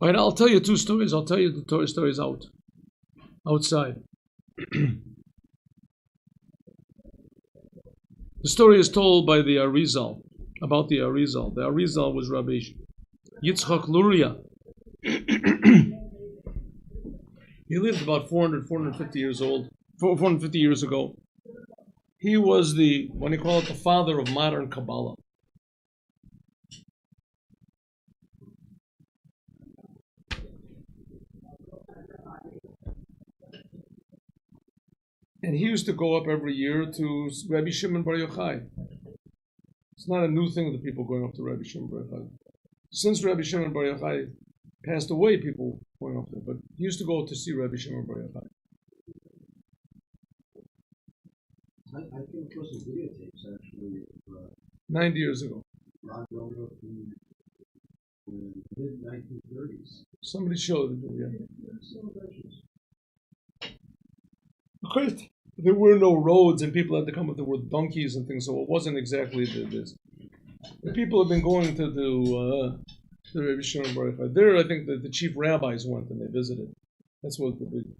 All right, I'll tell you two stories. I'll tell you the Torah stories outside. The story is told by the Arizal, about the Arizal. The Arizal was Rabbi Yitzchak Luria. He lived about 450 years old, 450 years ago. He was when you call it, the father of modern Kabbalah. And he used to go up every year to Rabbi Shimon Bar Yochai. It's not a new thing that people going up to Rabbi Shimon Bar Yochai. Since Rabbi Shimon Bar Yochai passed away, people going up there. But he used to go to see Rabbi Shimon Bar Yochai. I came across a videotapes actually 90 years ago. Not growing up in the mid-1930s. Somebody showed it, yeah. Of course, there were no roads and people had to come up there with donkeys and things, so it wasn't exactly this. The people have been going to Rabbi Shimon Bar Yochai. There, I think that the chief rabbis went and they visited. That's what the big.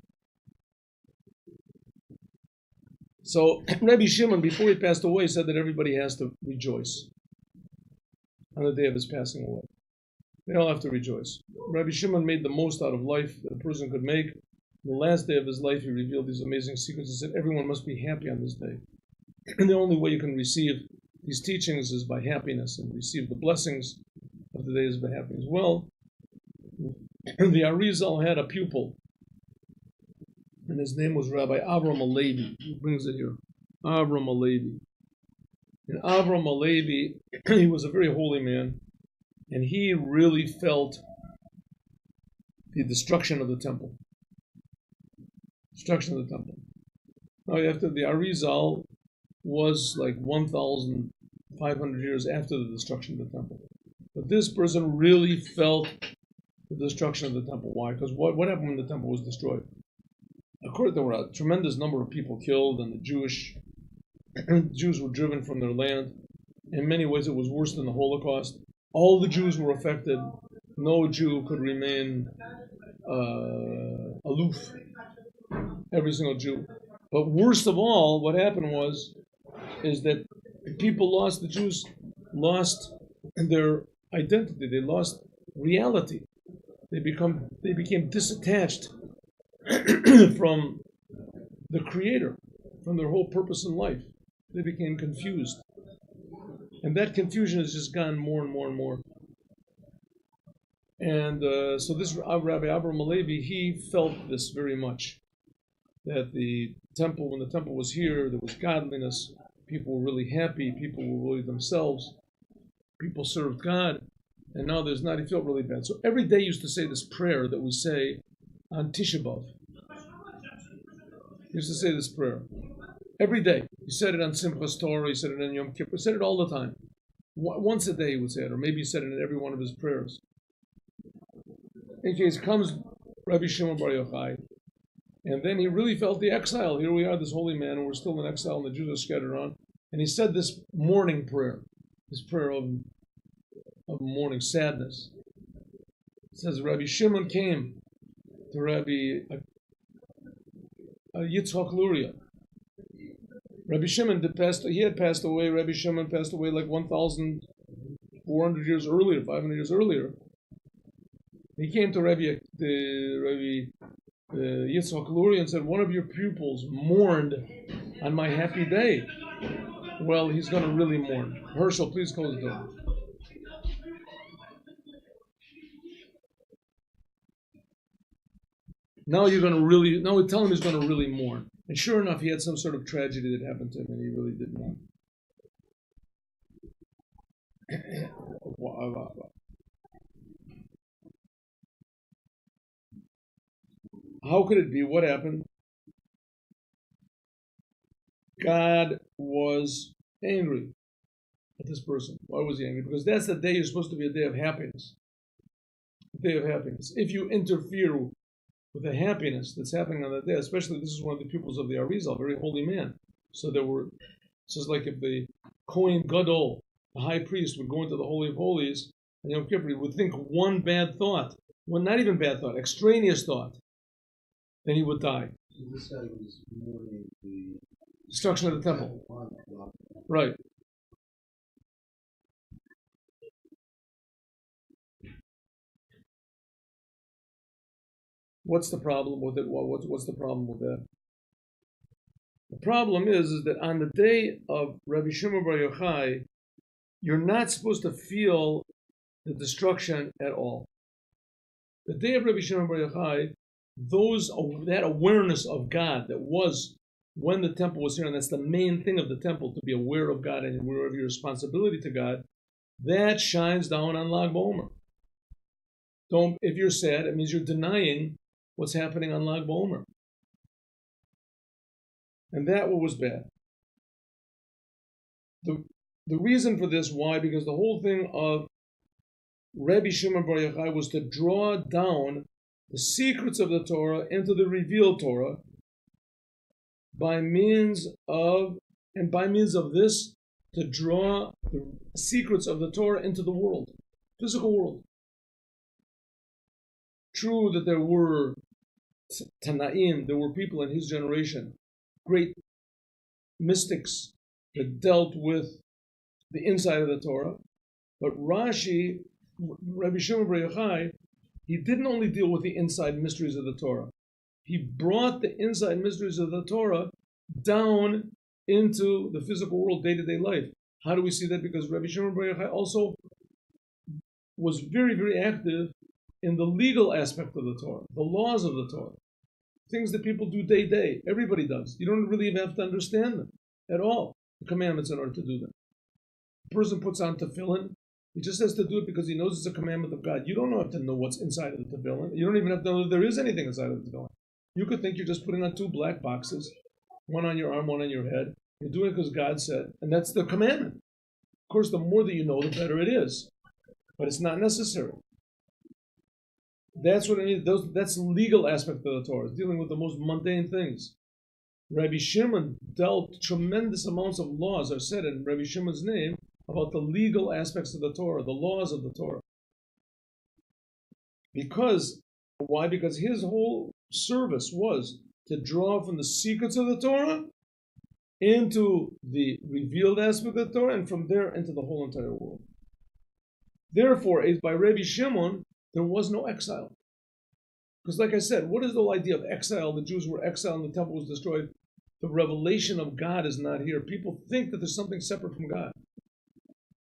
So Rabbi Shimon, before he passed away, said that everybody has to rejoice on the day of his passing away. They all have to rejoice. Rabbi Shimon made the most out of life that a person could make. On the last day of his life, he revealed these amazing secrets. He said, everyone must be happy on this day. And the only way you can receive these teachings is by happiness and receive the blessings of the days by happiness. Well, the Arizal had a pupil, and his name was Rabbi Avram Alevi. He brings it here. Avram Alevi. And Avram Alevi, he was a very holy man, and he really felt the destruction of the temple. Destruction of the temple. Now, after the Arizal was like 1,500 years after the destruction of the temple. But this person really felt the destruction of the temple. Why? Because what happened when the temple was destroyed? Of course, there were a tremendous number of people killed, and the Jews were driven from their land. In many ways, it was worse than the Holocaust. All the Jews were affected. No Jew could remain aloof. Every single Jew. But worst of all, what happened is that the Jews lost their identity. They lost reality. They became disattached from the Creator, from their whole purpose in life. They became confused. And that confusion has just gone more and more and more. And so this Rabbi Avram Alevi, he felt this very much. That the temple, when the temple was here, there was godliness. People were really happy. People were really themselves. People served God. And now there's not. He felt really bad. So every day he used to say this prayer that we say on Tisha B'Av. He used to say this prayer every day. He said it on Simchas Torah. He said it on Yom Kippur. He said it all the time. Once a day he would say it, or maybe he said it in every one of his prayers. In case comes Rabbi Shimon Bar Yochai. And then he really felt the exile. Here we are, this holy man, and we're still in exile, and the Jews are scattered around. And he said this mourning prayer, this prayer of mourning, sadness. It says, Rabbi Shimon came to Rabbi Yitzchak Luria. Rabbi Shimon had passed away. Rabbi Shimon passed away like 1,400 years earlier, 500 years earlier. He came to Rabbi Yitzchak Luria and said, one of your pupils mourned on my happy day. Well, he's going to really mourn. Herschel, please close the door. Now we tell him he's going to really mourn. And sure enough, he had some sort of tragedy that happened to him, and he really did mourn. How could it be? What happened? God was angry at this person. Why was he angry? Because that's the day you're supposed to be a day of happiness. A day of happiness. If you interfere with the happiness that's happening on that day, especially this is one of the pupils of the Arizal, a very holy man. So it's just like if the Kohen Gadol, the high priest, would go into the Holy of Holies, and Yom Kippur, he would think one bad thought. well, not even bad thought, extraneous thought, then he would die. So this guy was mourning the Destruction of the temple. Right. What's the problem with it? What's the problem with that? The problem is that on the day of Rabbi Shimon Bar Yochai, you're not supposed to feel the destruction at all. The day of Rabbi Shimon Bar Yochai, that awareness of God that was when the temple was here, and that's the main thing of the temple, to be aware of God and aware of your responsibility to God, that shines down on Lag BaOmer. If you're sad, it means you're denying what's happening on Lag BaOmer. And that was bad. The reason for this, why? Because the whole thing of Rabbi Shimon Bar Yochai was to draw down the secrets of the Torah into the revealed Torah by means of this, to draw the secrets of the Torah into the world, physical world. True that there were Tanaim, there were people in his generation, great mystics that dealt with the inside of the Torah, but Rashi, Rabbi Shimon Bar Yochai, he didn't only deal with the inside mysteries of the Torah. He brought the inside mysteries of the Torah down into the physical world, day-to-day life. How do we see that? Because Rabbi Shimon Bar Yochai also was very, very active in the legal aspect of the Torah, the laws of the Torah, things that people do day-to-day. Everybody does. You don't really even have to understand them at all, the commandments, in order to do them. A person puts on tefillin. He just has to do it because he knows it's a commandment of God. You don't have to know what's inside of the tefillin. You don't even have to know that there is anything inside of the tefillin. You could think you're just putting on two black boxes, one on your arm, one on your head. You're doing it because God said, and that's the commandment. Of course, the more that you know, the better it is. But it's not necessary. That's what it is. That's the legal aspect of the Torah. It's dealing with the most mundane things. Rabbi Shimon dealt tremendous amounts of laws are said in Rabbi Shimon's name about the legal aspects of the Torah, the laws of the Torah. Why? Because his whole service was to draw from the secrets of the Torah into the revealed aspect of the Torah, and from there into the whole entire world. Therefore, by Rabbi Shimon, there was no exile. Because like I said, what is the whole idea of exile? The Jews were exiled and the temple was destroyed. The revelation of God is not here. People think that there's something separate from God.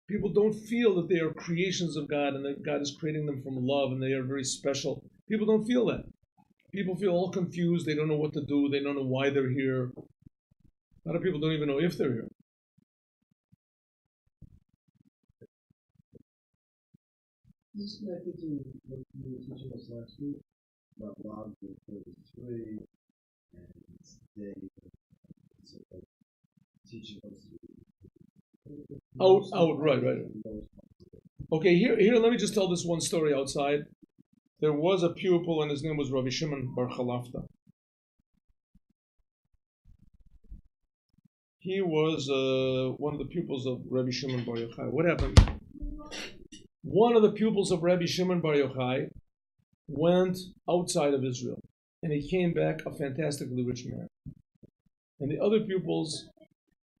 People don't feel that they are creations of God and that God is creating them from love and they are very special. People don't feel that. People feel all confused. They don't know what to do. They don't know why they're here. A lot of people don't even know if they're here. This is connected to what you were teaching us last week about Log 33 and today teaching us right. Okay, here, let me just tell this one story outside. There was a pupil, and his name was Rabbi Shimon Bar Chalafta. He was one of the pupils of Rabbi Shimon Bar Yochai. What happened? One of the pupils of Rabbi Shimon Bar Yochai went outside of Israel, and he came back a fantastically rich man. And the other pupils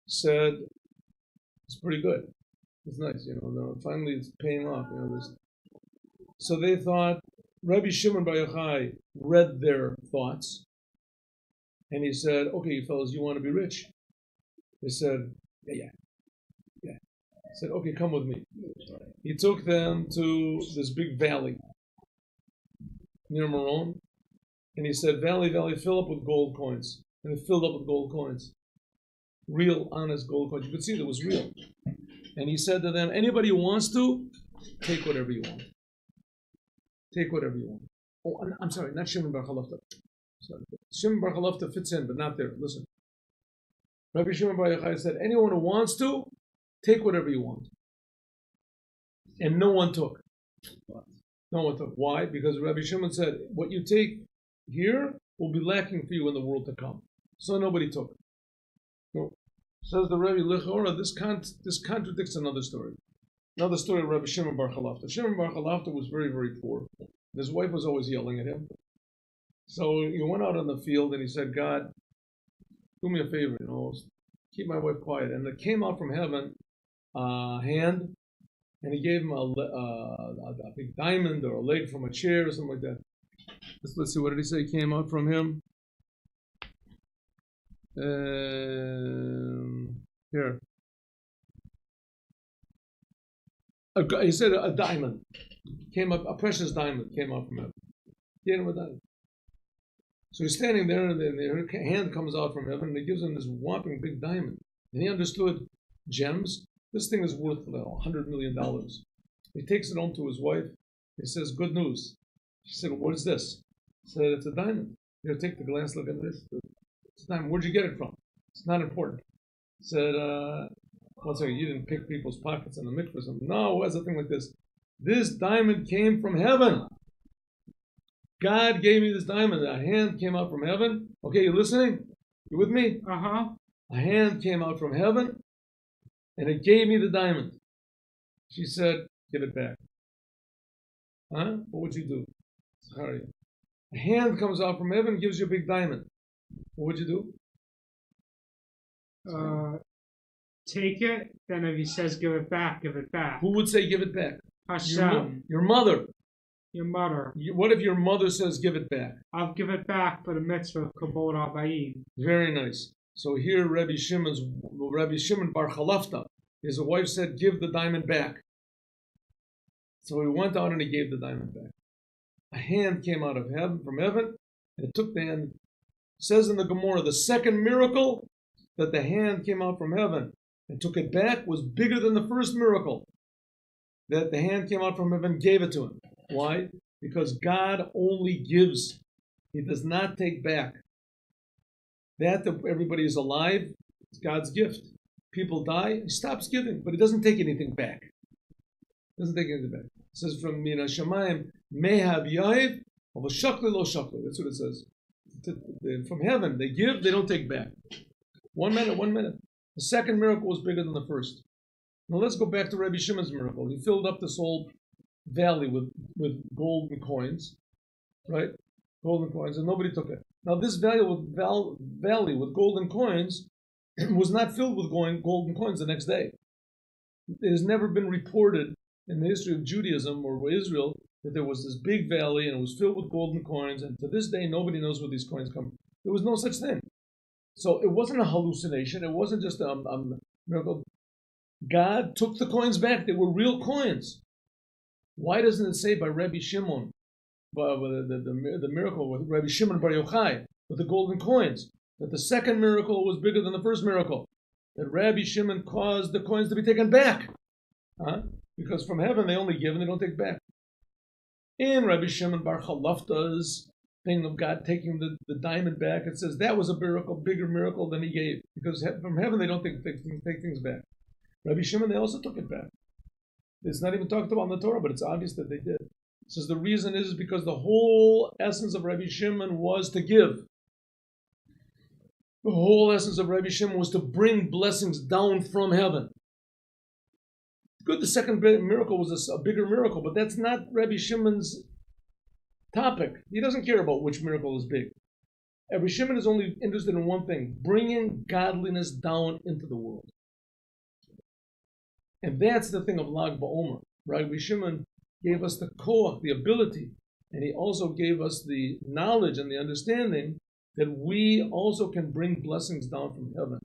said, it's pretty good. It's nice, finally it's paying off. So they thought, Rabbi Shimon Bar Yochai read their thoughts, and he said, okay, you fellas, you want to be rich? They said, yeah. He said, okay, come with me. He took them to this big valley near Meron, and he said, valley, fill up with gold coins. And it filled up with gold coins. Real, honest gold coins. You could see that it was real. And he said to them, anybody who wants to, take whatever you want. Take whatever you want. Oh, I'm sorry, not Shimon Bar Chalafta. Shimon Bar Chalafta fits in, but not there. Listen. Rabbi Shimon Bar Yochai said, anyone who wants to, take whatever you want. And no one took. No one took. Why? Because Rabbi Shimon said, what you take here will be lacking for you in the world to come. So nobody took. No. Says the Rebbe, Lechora, this contradicts another story. Another story of Rabbi Shimon Bar Chalafta. Shimon Bar Chalafta was very, very poor. His wife was always yelling at him. So he went out on the field and he said, God, do me a favor, keep my wife quiet. And it came out from heaven a hand, and he gave him a big diamond or a leg from a chair or something like that. Let's see, what did he say came out from him? Here. He said a diamond came up, a precious diamond came out from heaven. He gave him a diamond. So he's standing there, and the hand comes out from heaven, and he gives him this whopping big diamond. And he understood gems. This thing is worth $100 million. He takes it home to his wife. He says, good news. She said, what is this? He said, it's a diamond. Here, take the glass, look at this. It's a diamond. Where'd you get it from? It's not important. He said, one second, you didn't pick people's pockets in the mikvah or something. No, what's a thing like this? This diamond came from heaven. God gave me this diamond. A hand came out from heaven. Okay, you listening? You with me? Uh-huh. A hand came out from heaven, and it gave me the diamond. She said, give it back. Huh? What would you do? Sorry. A hand comes out from heaven and gives you a big diamond. What would you do? Take it, then if he says give it back, give it back. Who would say give it back? Hashem. Your mother. Your mother. What if your mother says give it back? I'll give it back for the mitzvah of Kabod Abayim. Very nice. So here Rabbi Shimon Bar Chalafta, his wife said, give the diamond back. So he went out and he gave the diamond back. A hand came out of heaven, from heaven, and it took the hand. It says in the Gemara, the second miracle that the hand came out from heaven and took it back was bigger than the first miracle. That the hand came out from heaven, gave it to him. Why? Because God only gives. He does not take back. That everybody is alive, it's God's gift. People die, he stops giving, but he doesn't take anything back. Doesn't take anything back. It says from Mina Shamayim, Mehav Yahiv, Shakli Lo Shakli. That's what it says. From heaven, they give, they don't take back. 1 minute. The second miracle was bigger than the first. Now let's go back to Rabbi Shimon's miracle. He filled up this whole valley with golden coins, right? Golden coins, and nobody took it. Now this valley with golden coins was not filled with golden coins the next day. It has never been reported in the history of Judaism or Israel that there was this big valley and it was filled with golden coins, and to this day nobody knows where these coins come from. There was no such thing. So it wasn't a hallucination. It wasn't just a miracle. God took the coins back. They were real coins. Why doesn't it say by Rabbi Shimon, the miracle with Rabbi Shimon Bar Yochai, with the golden coins, that the second miracle was bigger than the first miracle? That Rabbi Shimon caused the coins to be taken back. Because from heaven they only give and they don't take back. In Rabbi Shimon Bar Chalafta's thing of God taking the diamond back, it says that was a miracle, bigger miracle than he gave. Because from heaven they don't take things back. Rabbi Shimon, they also took it back. It's not even talked about in the Torah, but it's obvious that they did. It says the reason is because the whole essence of Rabbi Shimon was to give. The whole essence of Rabbi Shimon was to bring blessings down from heaven. Good, the second miracle was a bigger miracle, but that's not Rabbi Shimon's topic. He doesn't care about which miracle is big. Rabbi Shimon is only interested in one thing, bringing godliness down into the world. And that's the thing of Lag BaOmer. Rabbi Shimon gave us the koach, the ability, and he also gave us the knowledge and the understanding that we also can bring blessings down from heaven.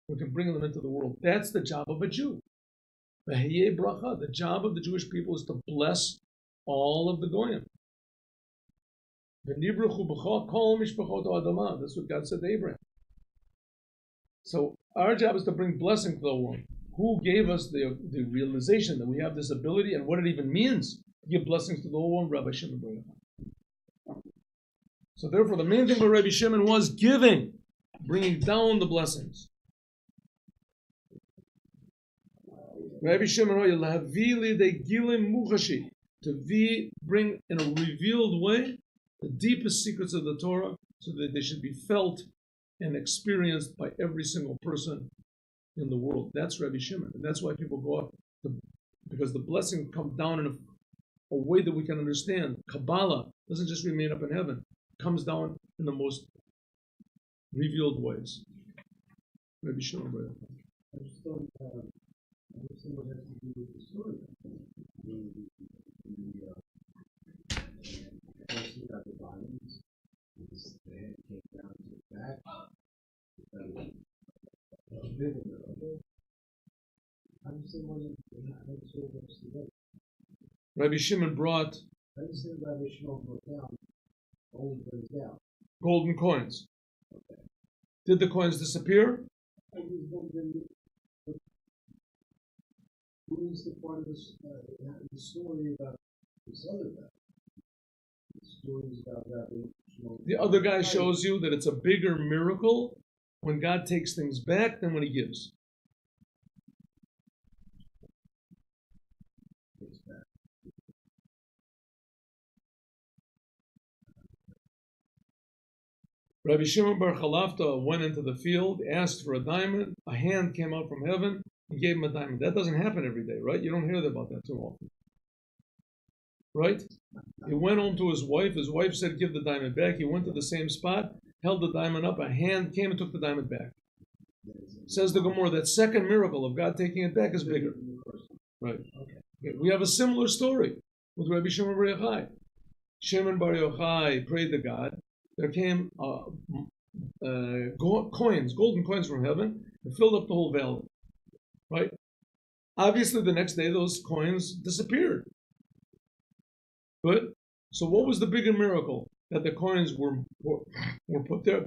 We can bring them into the world. That's the job of a Jew. The job of the Jewish people is to bless all of the goyim. That's what God said to Abraham. So our job is to bring blessing to the world. Who gave us the realization that we have this ability and what it even means to give blessings to the whole world? Rabbi Shimon Bar Yochai. So therefore, the main thing for Rabbi Shimon was giving, bringing down the blessings. Rabbi Shimon, to bring in a revealed way the deepest secrets of the Torah so that they should be felt and experienced by every single person in the world. That's Rabbi Shimon. And that's why people go up, because the blessing comes down in a way that we can understand. Kabbalah doesn't just remain up in heaven. It comes down in the most revealed ways. Maybe Shimon Bar Yochai. I just don't understand what has to do with the story. The person got the diamonds, the head came down to the back. That was a big miracle. I understand why it's all works together. Rabbi Shimon brought I understand Rabbi Shimon brought down, only brings down. golden coins. Okay. Did the coins disappear? What is the part of this, the story about this other guy? The story is about Rabbi Shimon. The other guy shows you that it's a bigger miracle when God takes things back than when He gives. Takes back. Rabbi Shimon Bar Chalafta went into the field, asked for a diamond. A hand came out from heaven and gave him a diamond. That doesn't happen every day, right? You don't hear about that too often. Right? He went home to his wife. His wife said, give the diamond back. He went to the same spot, held the diamond up. A hand came and took the diamond back. Says the Gemara, that second miracle of God taking it back is bigger. Right. Okay. We have a similar story with Rabbi Shimon Bar Yochai. Shimon Bar Yochai prayed to God. There came golden coins from heaven, and filled up the whole valley. Right? Obviously, the next day, those coins disappeared. Good? So what was the bigger miracle? That the coins were put there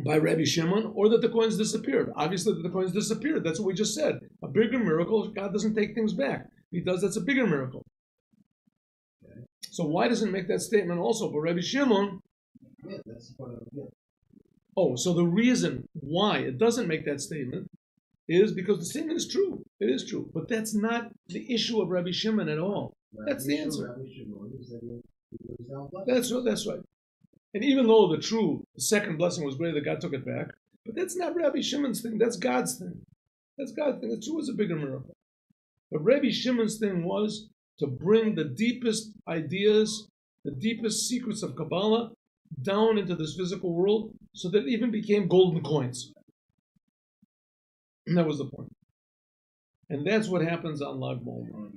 by Rabbi Shimon, or that the coins disappeared? Obviously, that the coins disappeared. That's what we just said. A bigger miracle, God doesn't take things back. He does, that's a bigger miracle. So why doesn't it make that statement also? But Rabbi Shimon, Yeah, that's the part of it. oh, so the reason why it doesn't make that statement is because the statement is true. It is true. But that's not the issue of Rabbi Shimon at all. That's the answer. Rabbi Shimon is that he goes down That's right. And even though the second blessing was great that God took it back, but that's not Rabbi Shimon's thing. That's God's thing. That's God's thing. The true is a bigger miracle. But Rabbi Shimon's thing was to bring the deepest ideas, the deepest secrets of Kabbalah down into this physical world so that it even became golden coins. And that was the point. And that's what happens on Lag BaOmer.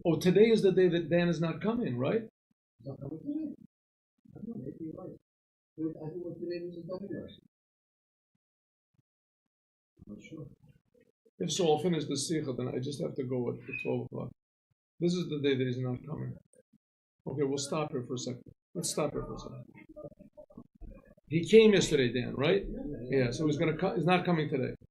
Oh, today is the day that Dan is not coming, right? It's not coming today. I don't know, maybe you're right. I think what today was a double verse. I'm not sure. If so, I'll finish the Sikha, then I just have to go at 12 o'clock. This is the day that he's not coming. Okay, we'll stop here for a second. Let's stop here for a second. He came yesterday, Dan, right? Yeah, so he's not coming today.